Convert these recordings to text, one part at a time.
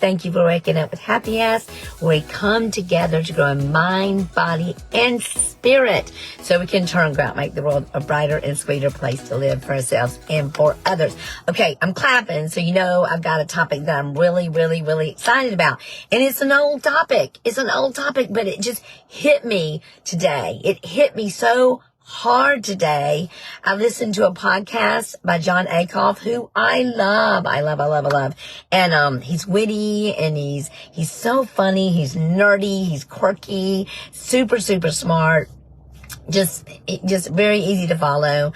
Thank you for waking up with Happy Ass, where we come together to grow in mind, body, and spirit so we can turn around, make the world a brighter and sweeter place to live for ourselves and for others. Okay, I'm clapping, so you know I've got a topic that I'm really, really, really excited about. And it's an old topic. It's an old topic, but it just hit me today. It hit me so hard today. I listened to a podcast by John Akoff, who I love. And he's witty and he's so funny. He's nerdy. He's quirky. Super, super smart. Just very easy to follow.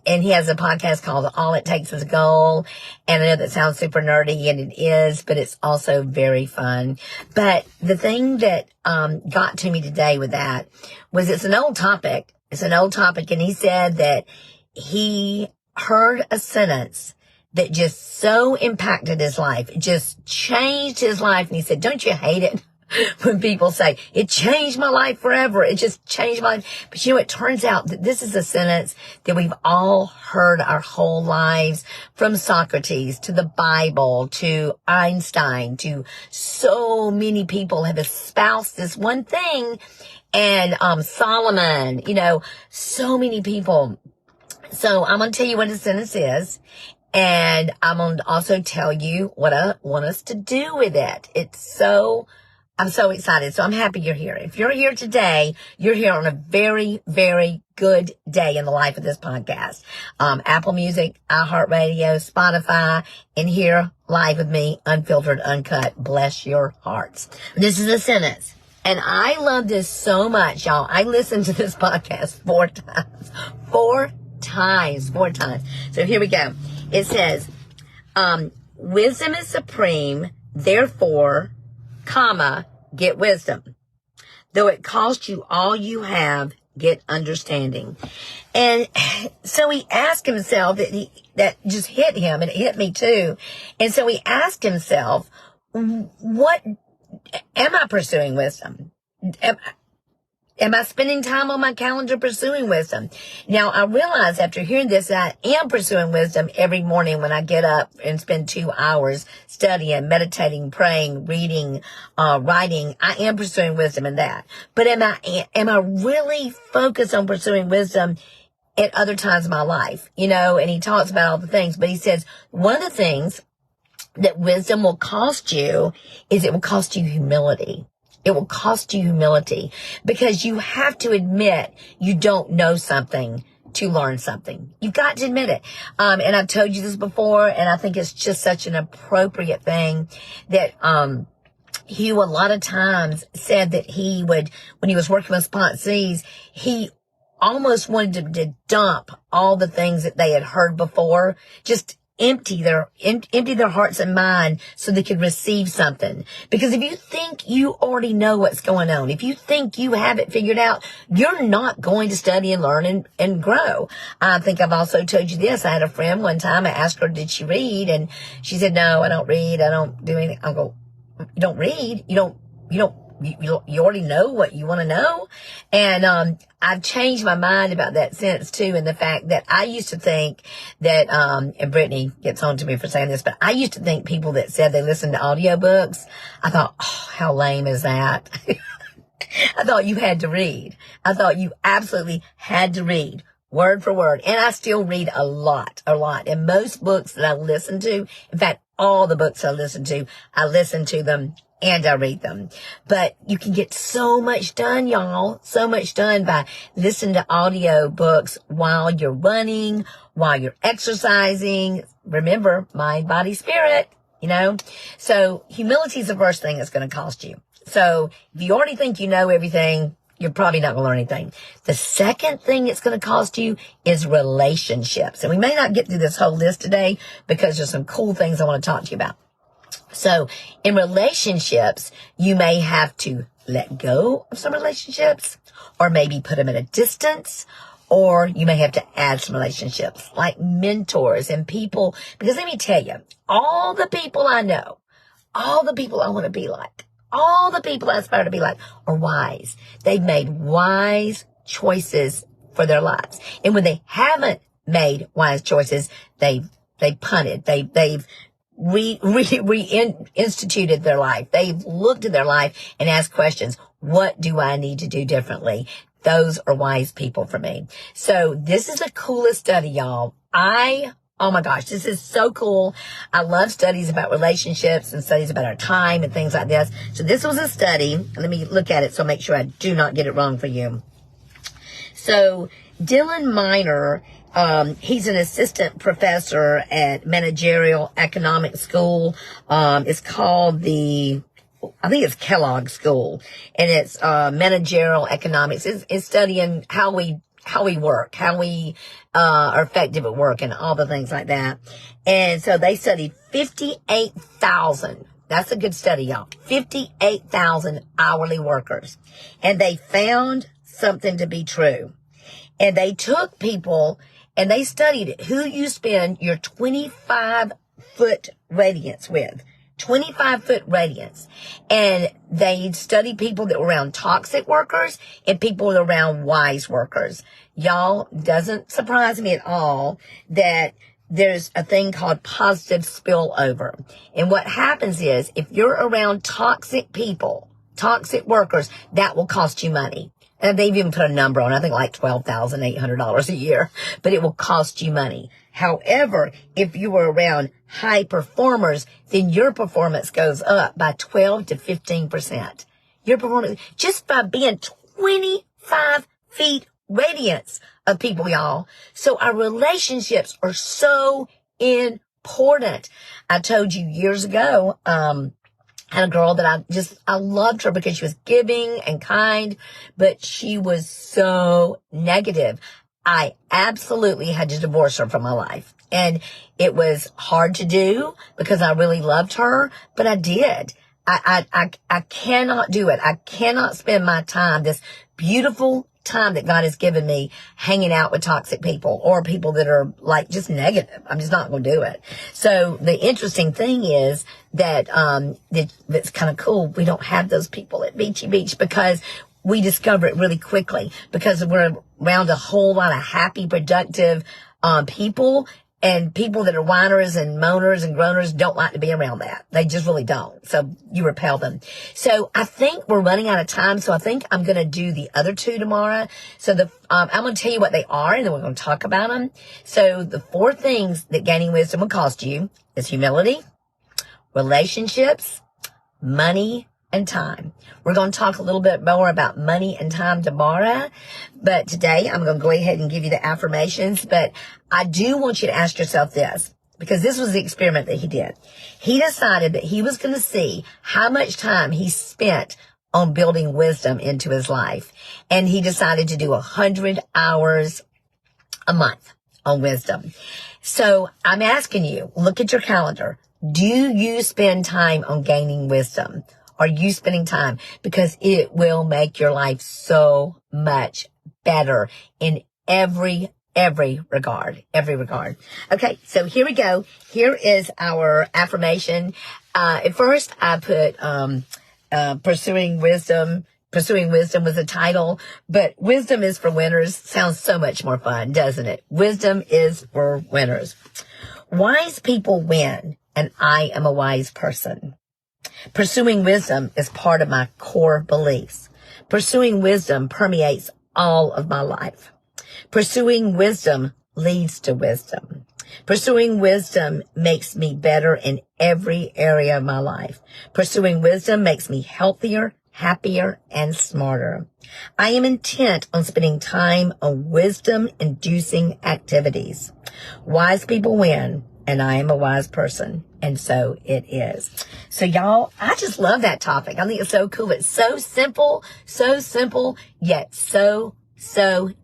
And he has a podcast called All It Takes Is a Goal. And I know that sounds super nerdy, and it is, but it's also very fun. But the thing that got to me today with that was it's an old topic. It's an old topic. And he said that he heard a sentence that just so impacted his life. It just changed his life. And he said, don't you hate it when people say, it changed my life forever? It just changed my life. But you know, it turns out that this is a sentence that we've all heard our whole lives, from Socrates to the Bible to Einstein to so many people have espoused this one thing. And Solomon, you know, so many people. So I'm going to tell you what the sentence is. And I'm going to also tell you what I want us to do with it. I'm so excited. So I'm happy you're here. If you're here today, you're here on a very, very good day in the life of this podcast. Apple Music, iHeartRadio, Spotify, and here live with me, unfiltered, uncut. Bless your hearts. This is a sentence. And I love this so much, y'all. I listened to this podcast 4 times. 4 times. So here we go. It says, wisdom is supreme, therefore, get wisdom. Though it cost you all you have, get understanding. And so he asked himself, that just hit him, and it hit me too. And so he asked himself, what am I pursuing wisdom? Am I spending time on my calendar pursuing wisdom? Now, I realize after hearing this, that I am pursuing wisdom every morning when I get up and spend 2 hours studying, meditating, praying, reading, writing. I am pursuing wisdom in that. But am I really focused on pursuing wisdom at other times of my life? You know, and he talks about all the things, but he says one of the things that wisdom will cost you is it will cost you humility. It will cost you humility, because you have to admit you don't know something to learn something. You've got to admit it. And I've told you this before, and I think it's just such an appropriate thing that, Hugh a lot of times said that he would, when he was working with sponsees, he almost wanted to dump all the things that they had heard before, just empty their hearts and mind so they could receive something. Because if you think you already know what's going on, if you think you have it figured out, you're not going to study and learn and grow. I think I've also told you this. I had a friend one time, I asked her, did she read? And she said, no, I don't read. I don't do anything. I'll go, you don't read? You already know what you want to know. And, I've changed my mind about that since too. And the fact that I used to think that, and Brittany gets on to me for saying this, but I used to think people that said they listened to audiobooks, I thought, oh, how lame is that? I thought you had to read. I thought you absolutely had to read word for word. And I still read a lot. And most books that I listen to, in fact, all the books I listen to them and I read them. But you can get so much done, y'all. So much done by listening to audio books while you're running, while you're exercising. Remember, mind, body, spirit, you know. So humility is the first thing that's going to cost you. So if you already think you know everything, you're probably not going to learn anything. The second thing it's going to cost you is relationships. And we may not get through this whole list today because there's some cool things I want to talk to you about. So in relationships, you may have to let go of some relationships, or maybe put them at a distance, or you may have to add some relationships like mentors and people. Because let me tell you, all the people I know, all the people I want to be like, all the people I aspire to be like are wise. They've made wise choices for their lives. And when they haven't made wise choices, they've punted. They've reinstituted their life. They've looked at their life and asked questions. What do I need to do differently? Those are wise people for me. So this is the coolest study, y'all. Oh my gosh, this is so cool. I love studies about relationships and studies about our time and things like this. So this was a study. Let me look at it so I make sure I do not get it wrong for you. So Dylan Miner, he's an assistant professor at Managerial Economics School. It's called I think it's Kellogg School, and it's managerial economics. It's studying how we work, how we are effective at work, and all the things like that. And so they studied 58,000. That's a good study, y'all. 58,000 hourly workers, and they found something to be true. And they took people and they studied who you spend your 25-foot radius with. 25-foot radius. And they studied people that were around toxic workers and people that were around wise workers. Y'all, doesn't surprise me at all that there's a thing called positive spillover. And what happens is if you're around toxic people, toxic workers, that will cost you money. And they've even put a number on, I think like $12,800 a year, but it will cost you money. However, if you were around high performers, then your performance goes up by 12 to 15%. Your performance, just by being 25 feet radiance of people, y'all. So our relationships are so important. I told you years ago, had a girl that I loved her because she was giving and kind, but she was so negative. I absolutely had to divorce her from my life. And it was hard to do because I really loved her, but I did. I cannot do it. I cannot spend my time, this beautiful time that God has given me, hanging out with toxic people or people that are like just negative. I'm just not going to do it. So the interesting thing is that, that's kind of cool. We don't have those people at Beachy Beach because we discover it really quickly because we're around a whole lot of happy, productive, people. And people that are whiners and moaners and groaners don't like to be around that. They just really don't. So you repel them. So I think we're running out of time. So I think I'm going to do the other two tomorrow. So I'm going to tell you what they are and then we're going to talk about them. So the 4 things that gaining wisdom will cost you is humility, relationships, money, and time. We're going to talk a little bit more about money and time tomorrow, but today I'm going to go ahead and give you the affirmations. But I do want you to ask yourself this, because this was the experiment that he did. He decided that he was going to see how much time he spent on building wisdom into his life. And he decided to do 100 hours a month on wisdom. So I'm asking you, look at your calendar. Do you spend time on gaining wisdom? Are you spending time? Because it will make your life so much better in every regard. Okay, so here we go. Here is our affirmation. At first I put, pursuing wisdom. Pursuing wisdom was the title, but wisdom is for winners. Sounds so much more fun, doesn't it? Wisdom is for winners. Wise people win, and I am a wise person. Pursuing wisdom is part of my core beliefs. Pursuing wisdom permeates all of my life. Pursuing wisdom leads to wisdom. Pursuing wisdom makes me better in every area of my life. Pursuing wisdom makes me healthier, happier, and smarter. I am intent on spending time on wisdom-inducing activities. Wise people win, and I am a wise person. And so it is. So y'all, I just love that topic. I think it's so cool. It's so simple, yet so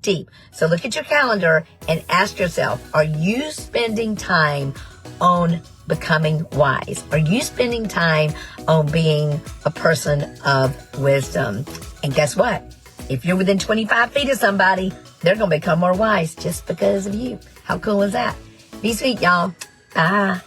deep. So look at your calendar and ask yourself, are you spending time on becoming wise? Are you spending time on being a person of wisdom? And guess what? If you're within 25 feet of somebody, they're going to become more wise just because of you. How cool is that? Be sweet, y'all. Bye.